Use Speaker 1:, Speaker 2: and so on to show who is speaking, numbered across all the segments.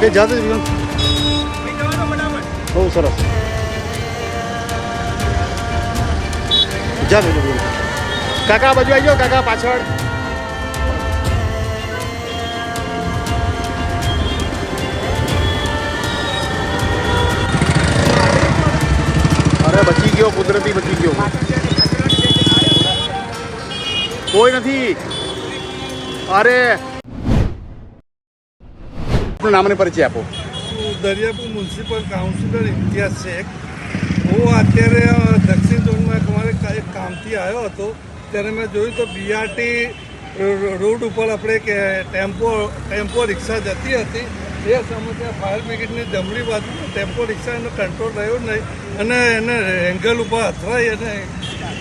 Speaker 1: કે જાતે જ બહુ સરસ જાતે કાકા બાજુ આવી જાઓ કાકા પાછળ અરે બચી ગયો કુદરતી બચી ગયો કોઈ નથી અરે નામ અને પરિચય આપો
Speaker 2: દરિયાપુર મ્યુનિસિપલ કાઉન્સિલર ઇમ્તિયાઝ શેખ હું અત્યારે દક્ષિણ ઝોનમાં અમારે એક કામથી આવ્યો હતો ત્યારે મેં જોયું તો બીઆરટી રોડ ઉપર આપણે કે ટેમ્પો રિક્ષા જતી હતી એ સમયે ત્યાં ફાયર બ્રિગેડની જમણી બાજુ ટેમ્પો રિક્ષાનો કંટ્રોલ રહ્યો નહીં અને એને એંગલ ઉપર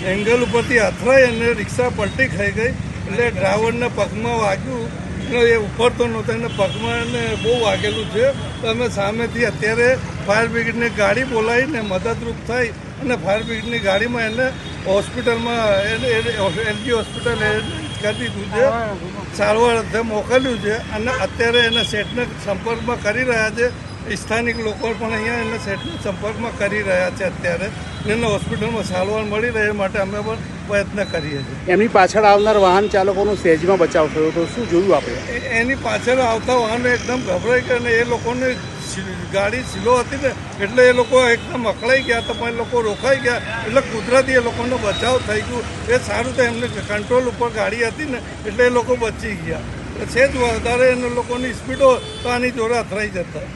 Speaker 2: એંગલ ઉપરથી અથડાઈ અને રિક્ષા પલટી ખાઈ ગઈ એટલે ડ્રાઈવરને પગમાં વાગ્યું એ ઉપરતો નહોતો એને પગમાં એને બહુ વાગેલું છે તો અમે સામેથી અત્યારે ફાયર બ્રિગેડની ગાડી બોલાવીને મદદરૂપ થઈ અને ફાયર બ્રિગેડની ગાડીમાં એને હોસ્પિટલમાં એલજી હોસ્પિટલ કરી દીધું છે સારવાર અર્થે મોકલ્યું છે અને અત્યારે એને સેટને સંપર્કમાં કરી રહ્યા છે સ્થાનિક લોકો પણ અહીંયા એના સેટના સંપર્કમાં કરી રહ્યા છે અત્યારે એને હોસ્પિટલમાં સારવાર મળી રહે માટે અમે પણ પ્રયત્ન કરીએ છીએ
Speaker 1: એમની પાછળ આવનાર વાહન ચાલકોનો સહેજમાં બચાવ થયો તો શું જોયું આપણે
Speaker 2: એની પાછળ આવતા વાહનો એકદમ ગભરાઈ ગયા અને એ લોકોને ગાડી સ્લો હતી ને એટલે એ લોકો એકદમ અકળાઈ ગયા તો પણ એ લોકો રોકાઈ ગયા એટલે કુદરતી એ લોકોનો બચાવ થઈ ગયું એ સારું તો એમને કંટ્રોલ ઉપર ગાડી હતી ને એટલે એ લોકો બચી ગયા છે જ વધારે એને લોકોની સ્પીડો તો આની જોડે અથડાઈ જતા